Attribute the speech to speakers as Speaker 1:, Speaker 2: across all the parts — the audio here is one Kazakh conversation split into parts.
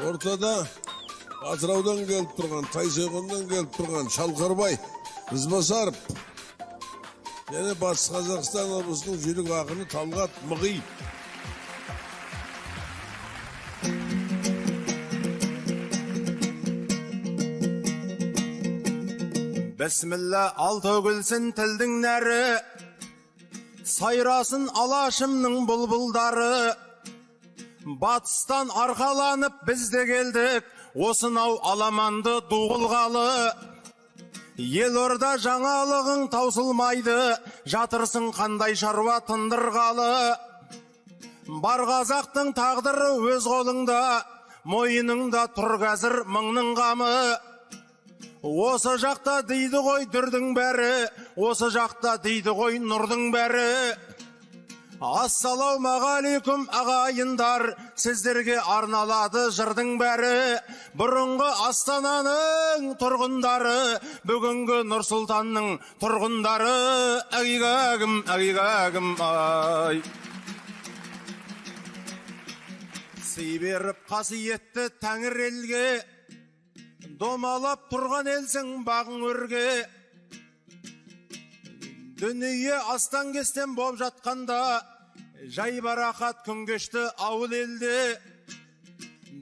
Speaker 1: Ортада Атыраудан келіп тұрған, Тайсойғандан келіп тұрған Шалқарбай, Ізбасаров және Батыс Қазақстан облысының жүйрік ақыны Талғат Мығи.
Speaker 2: Бісміллә, ал төгілсін тілдің нәрі, сайрасын алашымның бұлбұлдары. Батыстан арқаланып бізде келдік, осынау аламанды дуғылғалы. Елорда жаңалығың таусылмайды, жатырсың қандай шаруа тындырғалы. Бар қазақтың тағдыры өз қолыңда, мойыныңда тұр қазір мыңның қамы. Осы жақта дейді ғой дүрдің бәрі, осы жақта дейді ғой нұрдың бәрі. Ассалаумағалейкум ағайындар, сіздерге арналады жырдың бәрі. Бұрынғы Астананың тұрғындары, бүгінгі Нұрсұлтанның тұрғындары. Әгигәгім, әгигәгім, ай. Сый беріп қасиетті тәңір елге, домалап тұрған елсің бағың өрге. Дүние астан кестен боп жатқанда, жай барақат күн кешті ауыл елде.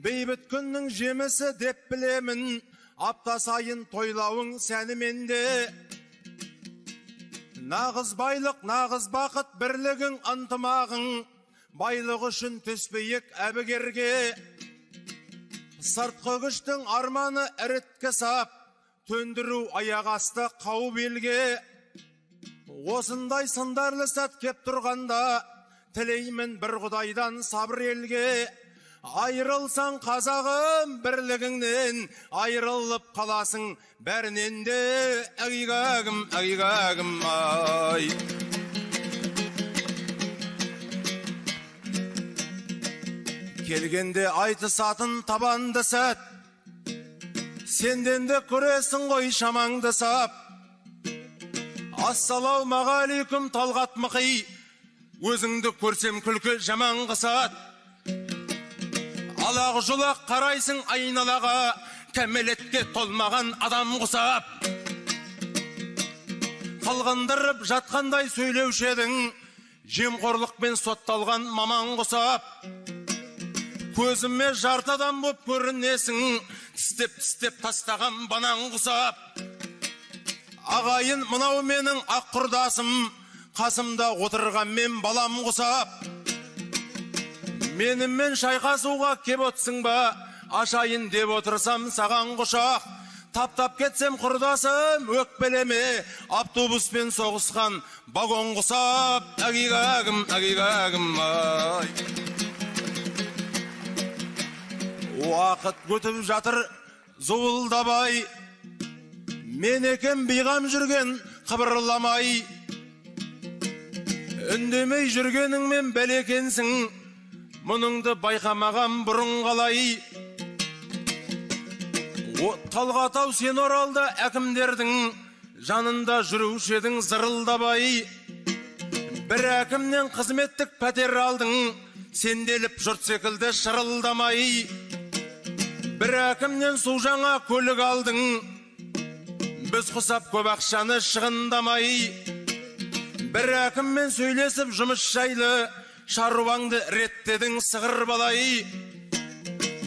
Speaker 2: Бейбіт күннің жемісі деп білемін, апта сайын тойлауың сәніменде. Нағыз байлық, нағыз бақыт, бірлігің ынтымағың, байлық үшін түспейік әбігерге. Сыртқы күштің арманы іріткі сап, төндіру аяқ асты қауіп елге. Осындай сындарлы сәт кеп тұрғанда, тілеймін бір құдайдан сабыр елге. Айырылсаң қазағым бірлігіңнен, айырылып қаласың бәрінен де. Әгигәгім, әгигәгім, ай. Келгенде айтысатын табанды сәт, сенден де көресің ғой шамаңды сап. Ассалаумағалейкум Талғат Мығи, өзіңді көрсем күлкі жаман қысат. Алақ жұлақ қарайсың айналаға, кәмелетке толмаған адам құсап. Қалғандырып жатқандай сөйлеуші едің, жемқорлықпен сотталған маман құсап. Көзіме жартадан боп көрінесің, тістеп тастаған банан құсап. Ағайын мынау менің ақ құрдасым, қасымда отырған мен балам құсап. Менімен шайқасуға кеп отсың ба, ашайын деп отырсам саған құшақ. Таптап кетсем құрдасым өкпелеме, автобуспен соғысқан вагон құсап. Әгигәгім, әгигәгім, ай. Уақыт өтіп жатыр зуылдабай, мен екен бейғам жүрген қыбырламай. Үндемей жүргеніңмен бәлекенсің, мұныңды байқамаған бұрын қалай. Талғат-ау сен Оралда әкімдердің жанында жүруші едің зырылдабай. Бір әкімнен қызметтік пәтер алдың, сенделіп жұрт секілді шырылдамай. Бір әкімнен су жаңа көлік алдың, біз құсап көп ақшаны шығындамай. Бір әкіммен сөйлесіп жұмыс жайлы, шаруаңды реттедің сығыр балай.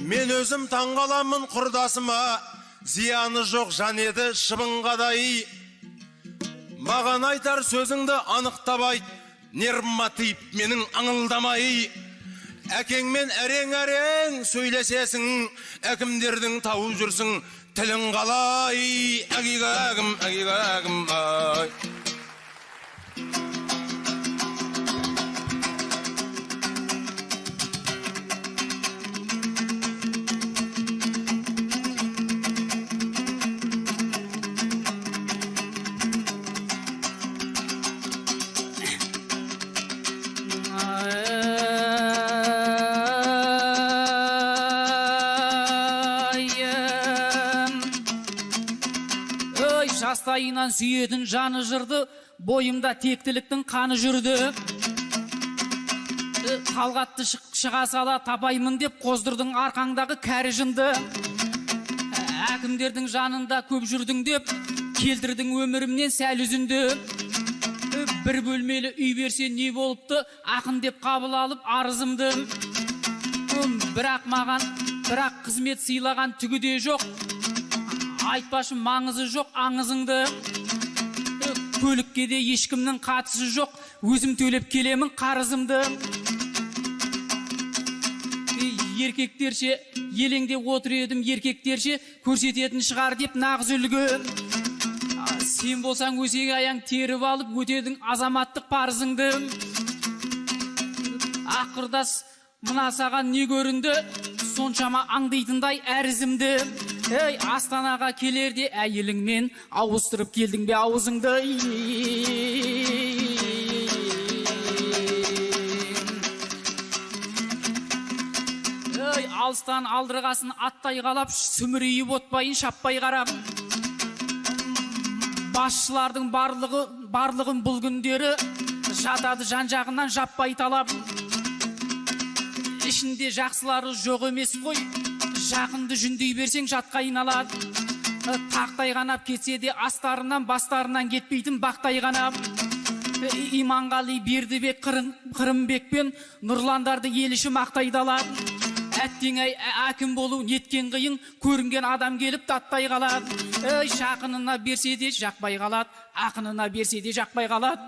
Speaker 2: Мен өзім таңғаламын құрдасыма, зияны жоқ жан еді шыбынғадай. Маған айтар сөзіңді анықтап айт, нервыма тиіп менің аңылдамай. Әкеңмен әрең-әрең сөйлесесің, әкімдердің тауып жүрсің, тілін қалай. Әгигәгім, әгигәгім, ай.
Speaker 3: Жастайынан сүйетін жаны жырды, бойымда тектіліктің қаны жүрді. Талғатты шыға сала тапаймын деп қоздырдың арқаңдағы кәрі жынды. Әкімдердің жанында көп жүрдің деп келтірдің өмірімнен сәл үзінді. Бір бөлмелі үй берсе не болыпты, ақын деп қабыл алып арызымды. Бірақ қызмет сыйлаған түгі де жоқ, айтпашы маңызы жоқ аңызыңды. Көлікке де ешкімнің қатысы жоқ, өзім төлеп келемін қарызымды. Еркектерше елеңде отыр едім, еркектерше көрсететін шығар деп нағыз үлгі. Сен болсаң өзегі аяң теріп алып өтедің азаматтық парызыңды. Ақырдас мына саған не көрінді, соншама аңдайтындай әрізімді. Ей, Астанаға келерде әйеліңмен ауыстырып келдің бе аузыңды? Ей, алыстан алдырғасын аттай қалап, сүмірейіп отпайын шаппай қарап. Басшылардың барлығын бұл күндері жатады жан-жағынан жаппай талап. Ішінде жақсылары жоқ емес қой, жақынды жүндей берсең жатқа айналады. Тақтай қанап кетсе де астарынан бастарынан кетпейтін бақтай қанап. Иманғали Бердібек Қырымбекпен Нұрландарды еліші мақтай далады. Әттең ай, әкім болу неткен қиын, көрінген адам келіп таттай қалады. Ей, шақынына берсе де жақпай қалады, ақынына берсе де жақпай қалады.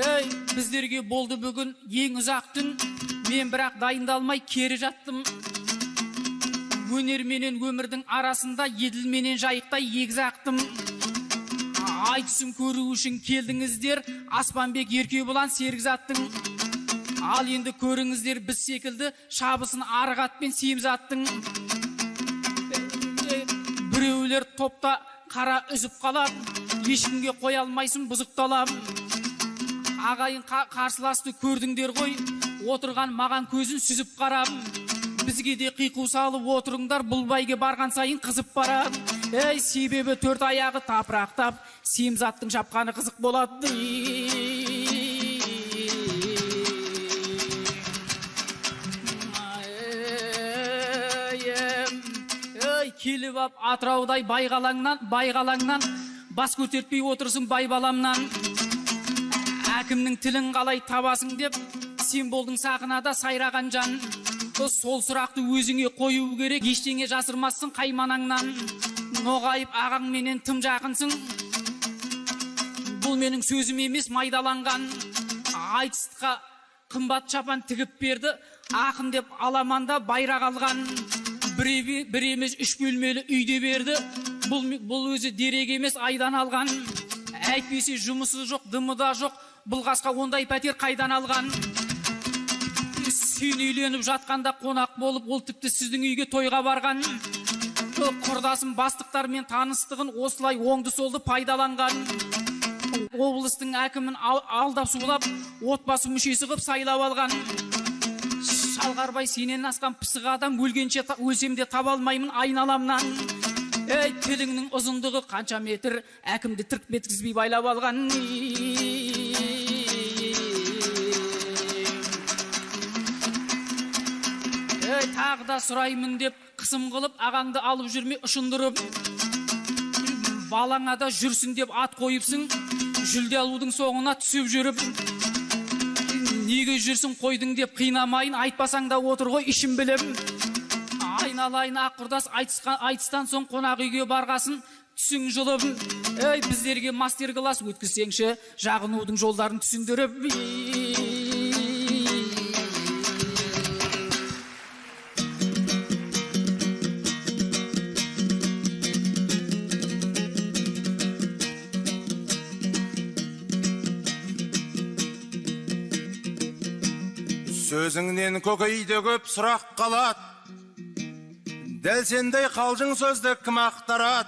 Speaker 3: Ей, біздерге болды бүгін ең ұзақ түн, мен бірақ дайындалмай кері жаттым. Өнер менен өмірдің арасында еділ менен жайықтай егіз ақтым. Айтысын көру үшін келдіңіздер, Аспанбек Еркебұлан Серікзаттың. Ал енді көріңіздер біз секілді шабысын арғатпен семзаттың. Біреулер топта қара үзіп қалап, ешкімге қоя алмайсың бұзықталап. Ағайын қарсыласты көрдіңдер ғой, отырған маған көзін сүзіп қарап. Бізге де қиқу салып отырыңдар, бұл байге барған сайын қызып барады. Ей, себебі төрт аяғы тапырақтап, семзаттың шапқаны қызық болады. Ей, келіп ап Атыраудай байғалаңнан, бас көтертпей отырсың бай баламнан. Әкімнің тілін қалай табасың деп, сен болдың сағынада сайраған жан. Сол сұрақты өзіңе қою керек, ештеңе жасырмассың қайманаңнан. Ноғайып ағаң менен тым жақынсың, бұл менің сөзім емес майдаланған. Айтысқа қымбат шапан тігіп берді, ақын деп аламанда байрақ алған. Бір емес үш бөлмелі үйде берді, бұл өзі дерек емес айдан алған. Әйтпесе жұмысы жоқ, дымы да жоқ, бұл қасқа ондай пәтер қайдан алған. Сен үйленіп жатқанда қонақ болып, ол тіпті сіздің үйге тойға барған. Құрдасым бастықтармен таныстығын осылай оңды солды пайдаланған. Облыстың әкімін алдап сулап, отбасы мүшесі қып сайлап алған. Шалғарбай сенен асқан пысық адам, өлгенше өлсем де таба алмаймын айналамнан. Ей, тіліңнің ұзындығы қанша метр, әкімді тырк беткізбей байлап алған. Тағы да сұраймын деп қысым қылып, ағаңды алып жүрме ұшындырып. Балаңа да жүрсін деп ат қойыпсың, жүлде алудың соңына түсіп жүріп. Неге жүрсің қойдың деп қинамайын, айтпасаң да отыр ғой ішім біліп. Айналайын аққұрдас, айтыстан соң қонақ үйге барғасын, түсің жылып. Ей, біздерге мастер-класс өткізсеңші, жағынудың жолдарын түсіндіріп.
Speaker 2: Сөзіңнен көкейде көп сұрақ қалат, дәл сендей қалжың сөзді кім ақтарат?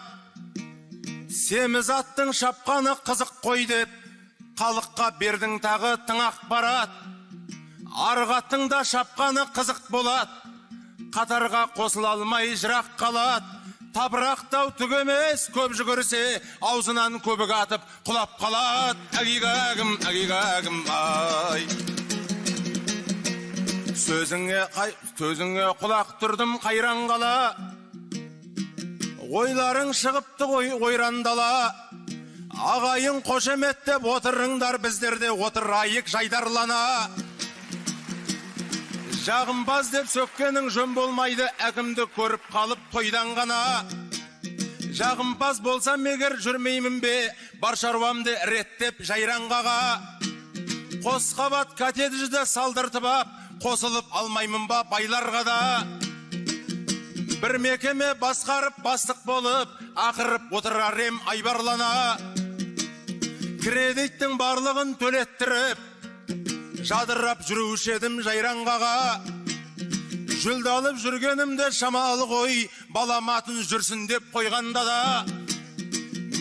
Speaker 2: Семіз аттың шапқаны қызық қой деп, халыққа бердің тағы тың ақпарат. Арғаттың да шапқаны қызық болат, қатарға қосыла алмай жырақ қалат. Тапырақтау түк емес, көп жүгірсе, аузынан көбік атып, құлап қалады. Әгигагім, ай. Сөзіңе құлақ түрдім қайран қала. Ойларың шығыпты ойрандала. Ағайын қошеметтеп отырыңдар, біздерде отырайық жайдарлана. Жағымпаз деп сөккенің жөн болмайды, әкімді көріп қалып тойдан ғана. Жағымпаз болсам егер жүрмеймін бе, бар шаруамды реттеп жайранғаға. Қос қабат коттеджді салдыртып ап, қосылып алмаймын ба байларға да. Бір мекеме басқарып бастық болып, ақырып отырар ем айбарлана. Кредиттің барлығын төлеттіріп, жадырап жүруші едім жайранғаға. Жүлді алып жүргенімді шамалы ғой, баламатын жүрсін деп қойғанда да.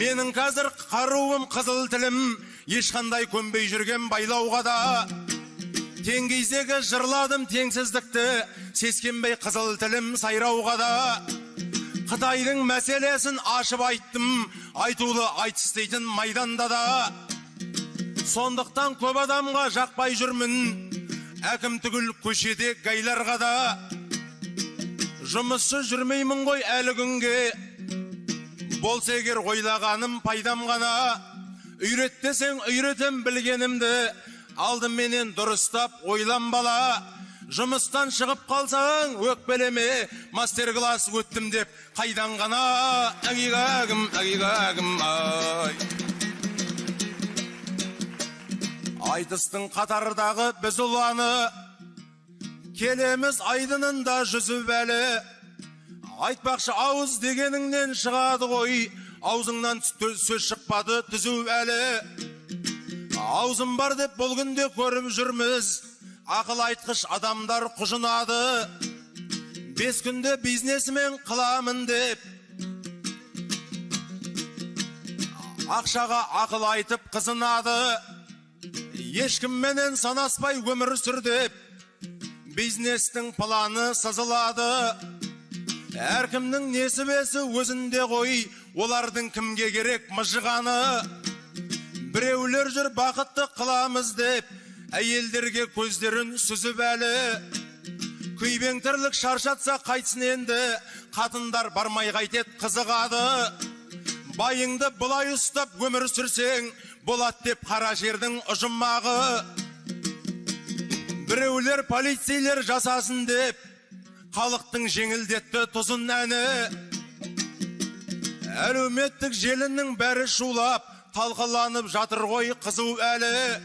Speaker 2: Менің қазір қаруым қызыл тілім, ешқандай көнбей жүрген байлауға да. Тенгейзегі жырладым теңсіздікті, сескенбей қызыл тілім сайрауға да. Қытайдың мәселесін ашып айттым, айтулы айтыстайтын майданда да. Сондықтан көп адамға жақпай жүрмін, әкім түгіл көшеде гайларға да. Жұмысшы жүрмеймін ғой әлі күнге, болса егер ойлағаным пайдам ғана. Үйреттесең үйретем білгенімді, алдым менен дұрыстап ойланбала. Жұмыстан шығып қалсаң өкпелеме, мастер-класс өттім деп қайдан ғана. Әгигагім, ай. Айтыстың қатардағы біз ұланы, келеміз айдынында жүзіп әлі. Айтпақшы ауыз дегеніңнен шығады ғой, аузыңнан сөз шықпады түзу әлі. Аузым бар деп бұл күнде көріп жүрміз, ақыл айтқыш адамдар құжынады. 5 күнде бизнесмен қыламын деп, ақшаға ақыл айтып қызынады. Ешкімменен санаспай өмір сүр деп, бизнестің планы сызылады. Әркімнің несібесі өзінде ғой, олардың кімге керек мыжығаны. Біреулер жүр бақытты қыламыз деп, әйелдерге көздерін сүзіп әлі. Күйбең тірлік шаршатса қайтсын енді, қатындар бармай қайтет қызығады. Байыңды бұлай ұстап өмір сүрсең, болат деп қара жердің ұжымағы. Біреулер полицейлер жасасын деп, халықтың жеңілдетті тұзын әні. Әлеуметтік желінің бәрі шулап, талқыланып жатыр ғой қызу әлі.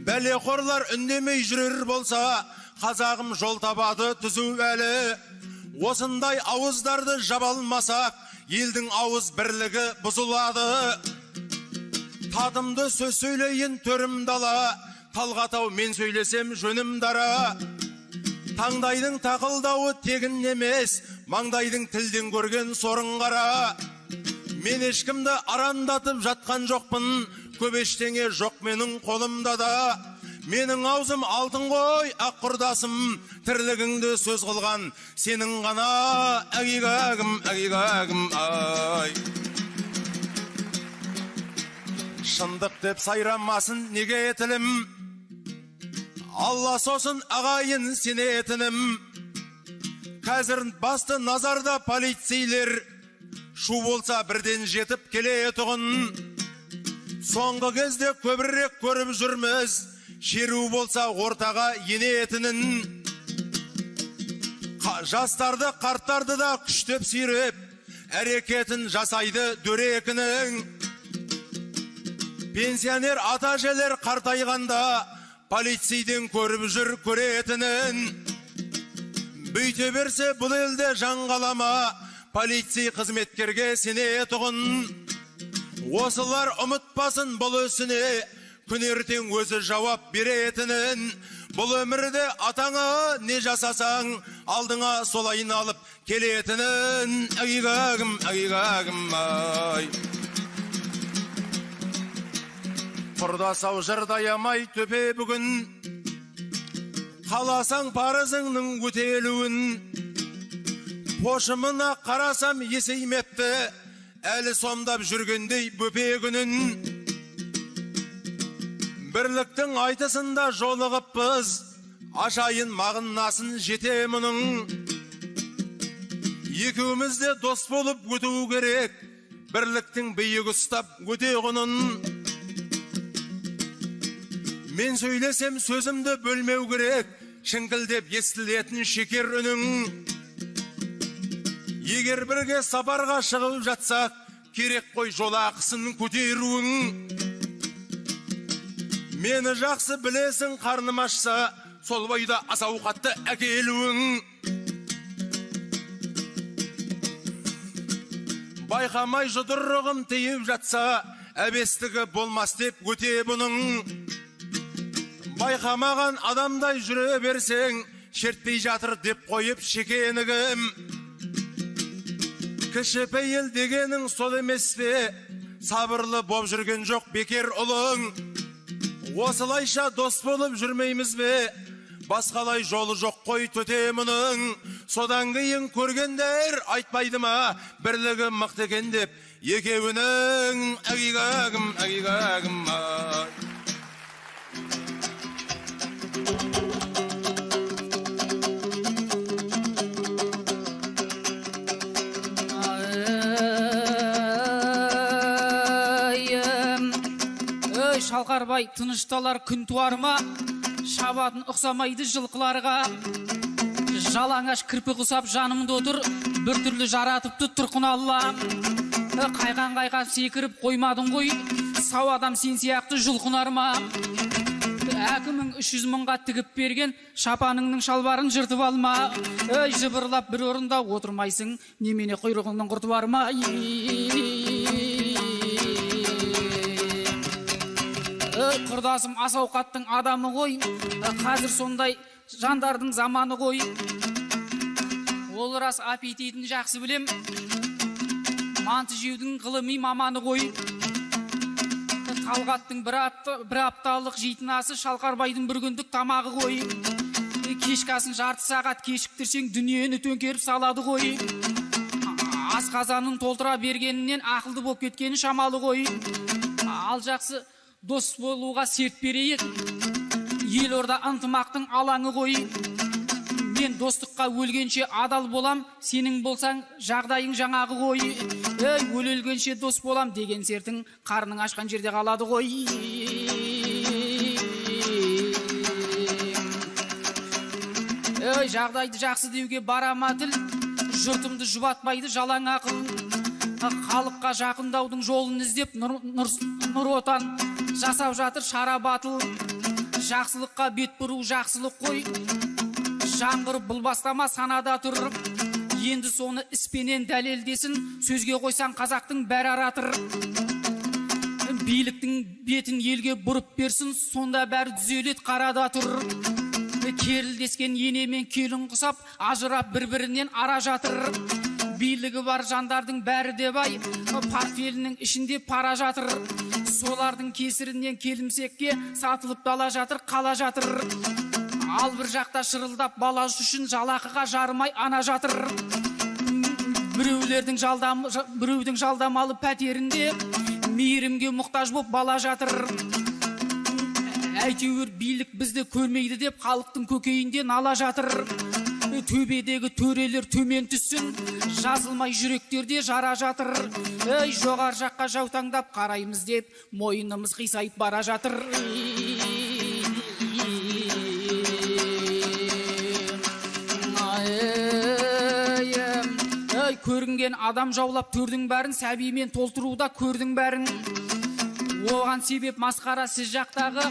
Speaker 2: Бәлеқорлар үндемей жүрер болса, қазағым жол табады түзу әлі. Осындай ауыздарды жабалмасақ, елдің ауыз бірлігі бұзылады. Татымды сөз сөйлейін төрім дала, талғатау мен сөйлесем жөнім дара. Таңдайдың тақылдауы тегін емес, маңдайдың тілден көрген сорын қара. Мен ешкімді арандатып жатқан жоқпын, көп ештеңе жоқ менің қолымда да. Менің аузым алтын ғой, ақ құрдасым, тірлігіңді сөз қылған сенің ғана. Әгигагім, ай. Шындық деп сайрамасын неге етілім, Алла сосын ағайын сенетінім. Қазір басты назарда полицейлер, шу болса бірден жетіп келе тұғын. Соңғы кезде көбірек көріп жүрміз, шеру болса ортаға енетінін. Жастарды қарттарды да күштеп сүйреп, әрекетін жасайды дөрекінің. Пенсионер ата-әжелер қартайғанда, полицейден көріп жүр көретінін. Бүйте берсе бұл елде жаңғалама, полицей қызметкерге сене тұғын. Осылар ұмытпасын бұл өсіне, күн ертең өзі жауап беретінін. Бұл өмірде атаңа не жасасаң, алдыңа солайын алып келетінін. Әгигагім, ай. Құрдасау жырдаямай төпе бүгін, қаласаң парызыңның өтелуін. Пошымына қарасам есеймепті, әлі сомдап жүргендей бөпе күнін. Бірліктің айтысында жолығыппыз, ашайын мағынасын жете мұның. Екеумізде дос болып өту керек, бірліктің биік ұстап өте құнын. Мен сөйлесем сөзімді бөлмеу керек, шіңкілдеп естілетін шекер үнің. Егер бірге сапарға шығып жатсақ, керек қой жолақысын көтеруің. Мені жақсы білесің, қарным ашса, сол бойда ас ауқатты әкелуің. Байқамай жұдырығым тиіп жатса, әбестігі болмас деп өте бұның. Байқамаған адамдай жүре берсең, шертпей жатыр деп қойып шекенігім. Кішіпейіл дегенің сол емес пе, сабырлы боп жүрген жоқ бекер ұлың. Осылайша дос болып жүрмейміз бе, басқалай жолы жоқ қой төте мұның. Содан кейін көргендер айтпайды ма, бірлігі мықты екен деп, екеуінің әгигагым
Speaker 3: Шалқарбай тынышталар күн туар ма, шабатын ұқсамайды жылқыларға. Жалаңаш кірпік ұсап жанымды отыр, бір түрлі жаратыпты тұрқын алла. Қайған секіріп қоймадың ғой, сау адам сен сияқты жұлқынар ма. Әкімің 300 мыңға тігіп берген шапаныңның шалбарын жыртып алма. Жыбырлап бір орында отырмайсың, немене құйрығыңның құрты бар ма. Құрдасым ас ауқаттың адамы ғой, қазір сондай жандардың заманы ғой. Ол рас аппетитін жақсы білем, манты жеудің ғылыми маманы ғой. Талғаттың бір апталық жейтін асы Шалқарбайдың бір күндік тамағы ғой. Кешкасын жарты сағат кешіктірсең дүниені төңкеріп салады ғой. Асқазанын толтыра бергенінен ақылды болып кеткені шамалы ғой. Ал жақсы дос болуға серт берейік, елорда ынтымақтың алаңы ғой. Мен достыққа өлгенше адал болам, сенің болсаң жағдайың жаңағы ғой. Өлгенше дос болам деген сертің қарның ашқан жерде қалады ғой. Жағдайды жақсы деуге барама тіл, жұртымды жұбатпайды жалаң ақыл. Халыққа жақындаудың жолын іздеп нұр отан жасап жатыр шара батыл. Жақсылыққа бет бұру жақсылық қой, жаңғырып бұл бастама санада тұр. Енді соны іспенен дәлелдесін, сөзге қойсаң қазақтың бәрі аратыр. Биліктің бетін елге бұрып берсін, сонда бәрі түзелет қарада тұр. Керілдескен енемен келін құсап, ажырап бір-бірінен ара жатыр. Билігі бар жандардың бәрі де бай, портфелінің ішінде пара жатыр. Солардың кесірінен келімсекке сатылып дала жатыр, қала жатыр. Ал бір жақта шырылдап баласы үшін жалақыға жарымай ана жатыр. Біреудің жалдамалы пәтерінде мейірімге мұқтаж боп бала жатыр. Әйтеуір билік бізді көрмейді деп халықтың көкейінде нала жатыр. Төбедегі төрелер төмен түссін, жазылмай жүректерде жара жатыр. Жоғар жаққа жаутаңдап қараймыз деп мойнымыз қисайып бара жатыр. Көрінген адам жаулап төрдің бәрін, сәбимен толтыруда көрдің бәрін. Оған себеп масқара сіз жақтағы,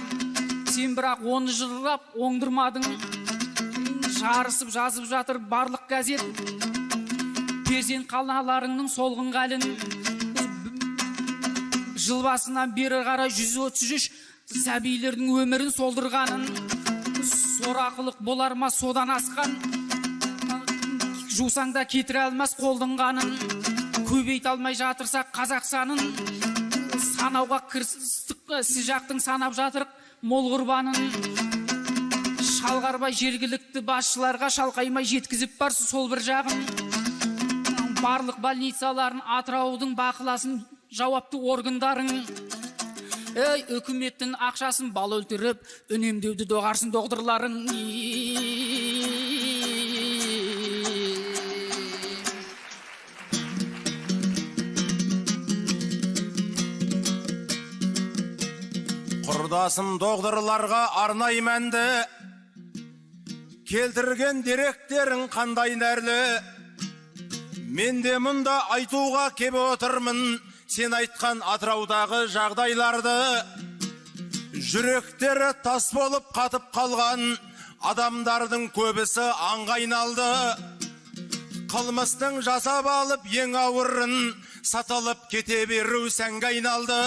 Speaker 3: сен бірақ оны жырлап оңдырмадың. Жарысып жазып жатыр барлық газет, перзент қалаларыңның солғын қалін. Жыл басынан бері қарай 133 сәбилердің өмірін солдырғанын. Сорақылық болар ма содан асқан, жусаң да кетіре алмас қолдың қанын. Көбейт алмай жатырсақ қазақ санын, санауға кірістік, сіз жақтың санап жатырық мол құрбанын. Шалқарбай жергілікті басшыларға шалқаймай жеткізіп барсы сол бір жағын. барлық больницаларын Атыраудың бақыласын жауапты органдарың. Үкіметтің ақшасын бал өлтіріп, үнемдеуді доғарсын доғдырларың.
Speaker 2: Құрдасым доғдырларға арнай мәнді, келтірген деректерің қандай нәрлі. Мен де мұнда айтуға кеп отырмын, сен айтқан Атыраудағы жағдайларды. Жүректері тас болып қатып қалған адамдардың көбісі аңға айналды. Қылмыстың жасап алып ең ауырын сатылып кете беру сәнге айналды.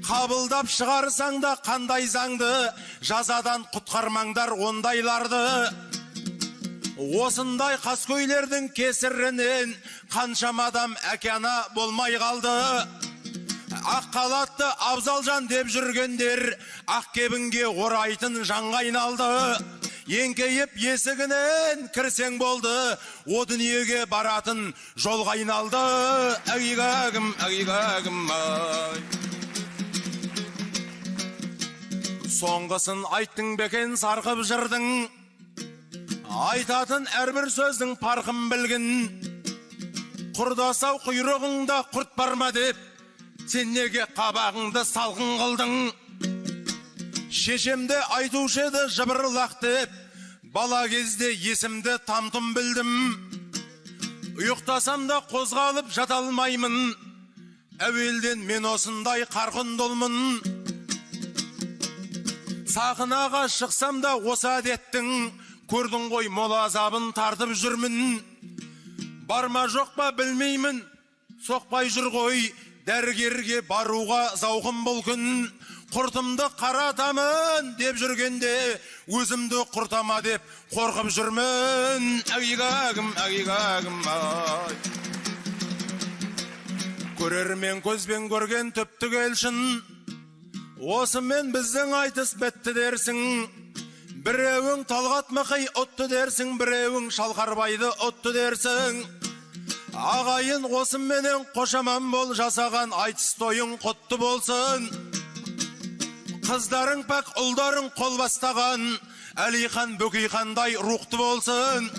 Speaker 2: Қабылдап шығарсаң да қандай заңды, жазадан құтқармаңдар ондайларды. Осындай қаскөйлердің кесірінен қаншама адам әке-ана болмай қалды. Ақ қалатты Абзалжан деп жүргендер ақ кебінге орайтын жанға айналды. Еңкейіп есігінен кірсең болды, о дүниеге баратын жолға айналды. Әгигагім, әгигагім, ай. Соңғысын айттың бекен сарқып жырдың, айтатын әрбір сөздің парқын білгін. Құрдасау құйрығыңда құрт бар ма деп, сен неге қабағыңды салқын қылдың? Шешемде айтушы еді жыбырлақ деп, бала кезде есімді тамтым білдім. Ұйықтасам да қозғалып жата алмаймын, әуелден мен осындай қарқындылмын. Сақынаға шықсам да осы әдеттің, көрдің ғой мол азабын тартып жүрмін. Барма жоқ па білмеймін, соқпай жүр ғой, дәрігерге баруға зауқым бұл күн. Құртымды қаратамын деп жүргенде, өзімді құртама деп қорқып жүрмін. Әгигагім, әгигагім, ай. Көрермен көзбен көрген түпті келшін, осымен біздің айтыс бітті дерсің. Біреуің Талғат Мықай ұтты дерсің, біреуің Шалқарбайды ұтты дерсің. Ағайын осыменен қошаман бол, жасаған айтыс тойың құтты болсын. Қыздарың пәк ұлдарың қол бастаған, Әлихан Бөкейхандай рухты болсын.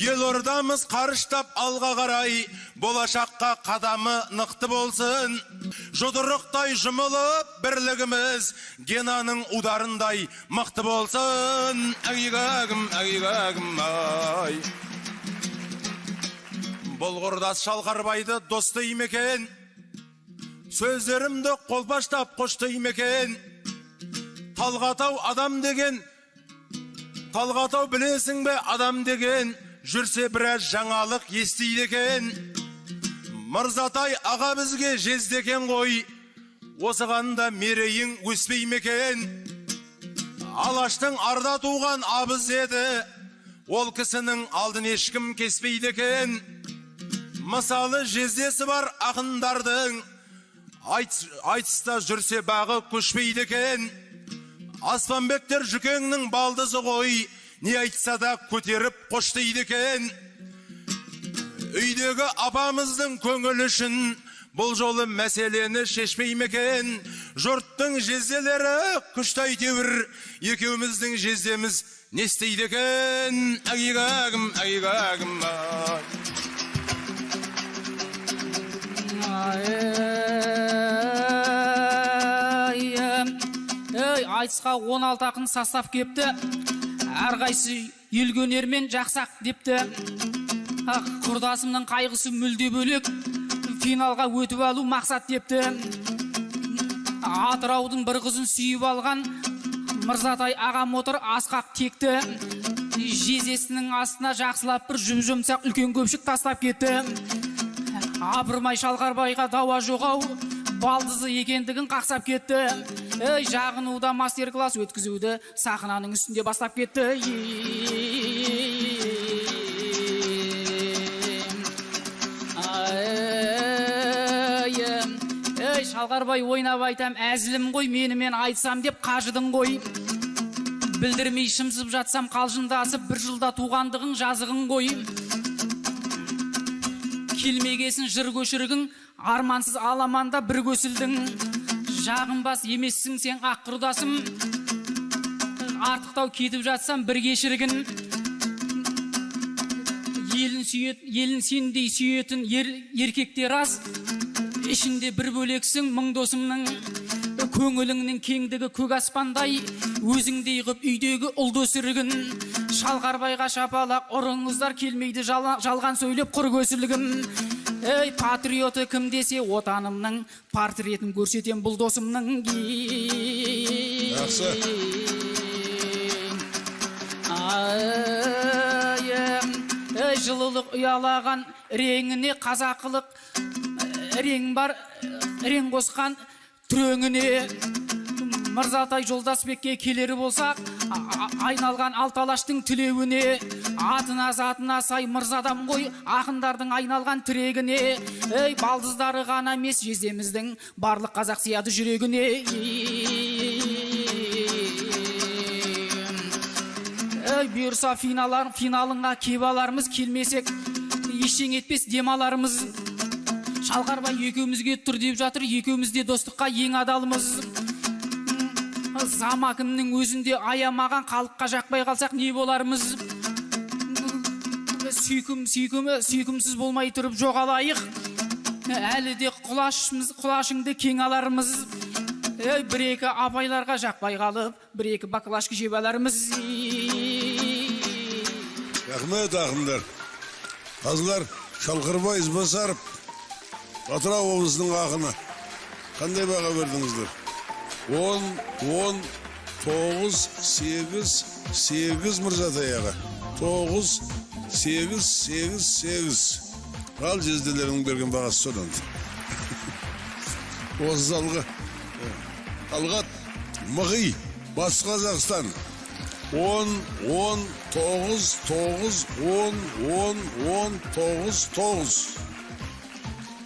Speaker 2: Елордамыз қарыштап алға қарай, болашаққа қадамы нықты болсын. Жұдырықтай жұмылып бірлігіміз, Генаның ударындай мықты болсын. Әгигагім, әгигагім, ай. Бұл құрдас Шалқарбайды досты емекен, сөздерімді қолпаштап қошты емекен. Талғатау адам деген, Талғатау білесің бе адам деген, жүрсе біраз жаңалық естейді екен. Мырзатай аға бізге жездекен ғой, осығанда мерейің өспей мекен. Алаштың арда туған абыз еді, ол кісінің алдын ешкім кеспейді екен. Мысалы жездесі бар ақындардың, айтыста жүрсе бағы көшпейді екен. Аспанбектер Жүкеңнің балдызы ғой, не айтса да көтеріп қоштайды екен. Үйдегі апамыздың көңіл үшін бұл жолы мәселені шешпей мекен. Жұрттың жезделері күшті әйтеуір, екеуміздің жездеміз не істейді екен. Әгигагім, әгигагім,
Speaker 3: айтысқа 16 ақын састав кепті, әрқайсы елгөнермен жақсақ депті. Құрдасымның қайғысы мүлде бөлек, финалға өтіп алу мақсат депті. Атыраудың бір қызын сүйіп алған Мырзатай ағам отыр асқақ текті. Жезесінің астына жақсылап бір жүмсақ үлкен көпшік тастап кетті. Абырмай Шалқарбайға дауа жоғау, балдызы екендігін қақсап кетті. Жағынуда мастер-класс өткізуді сахнаның үстінде бастап кетті. Шалқарбай ойнап айтам, әзілім ғой, менімен айтсам деп қажыдың ғой. Білдірмей шымсып жатсам қалжыңдасып, бір жылда туғандығың жазығың ғой. келмегесін жыр көшіргің, армансыз аламанда бір көсілдің. Жағынбас емессің сен ақ құрдасым, артықтау кетіп жатсам бір кешіргін. Елін сендей сүйетін еркектер аз, ішінде бір бөлексің мың досымның. Көңіліңнің кеңдігі көк аспандай, өзіңдей ғып үйдегі ұлды өсіргін. Шалқарбайға шапалақ ұрыңыздар, келмейді жалған сөйлеп құр көсілгім. Ей, патриоты кім десе отанымның, портретін көрсетем бұл досымның.
Speaker 1: Жақсы.
Speaker 3: Ей, жылылық ұялаған реңіне, қазақылық рең бар, рең қосқан түреңіне. Мырзатай Жолдасбекке келері болсақ, айналған алталаштың тілеуіне. Атына затына сай мырзадам ғой, ақындардың айналған тірегіне. Ей, балдыздары ғана емес жездеміздің, барлық қазақ сияды жүрегіне. Ей, бұйырса финалыңа кебаларымыз, келмесек ештеңе етпес демаларымыз. Шалқарбай екеумізге тұр деп жатыр, екеумізде достыққа ең адалымыз. Замакімнің өзінде аямаған, халыққа жақпай қалсақ не боларымыз? Сүйкімсіз болмай тұрып жоғалайық, әлі де құлашыңды кең аларымыз. Бір-екі апайларға жақпай қалып, бір-екі баклашка жеп аларымыз.
Speaker 1: Рахмет ақындар. Қазылар, Шалқарбай Ізбасаров, Атырау облысының ақыны. Қандай баға бердіңіздер? 10, 9, 8 Мырзатай аға. 9, 8. Ал жезделерінің берген бағасы содан. Осы залға. Талғат Мұғи, Батыс Қазақстан. 10, 9, 10, 9, 9.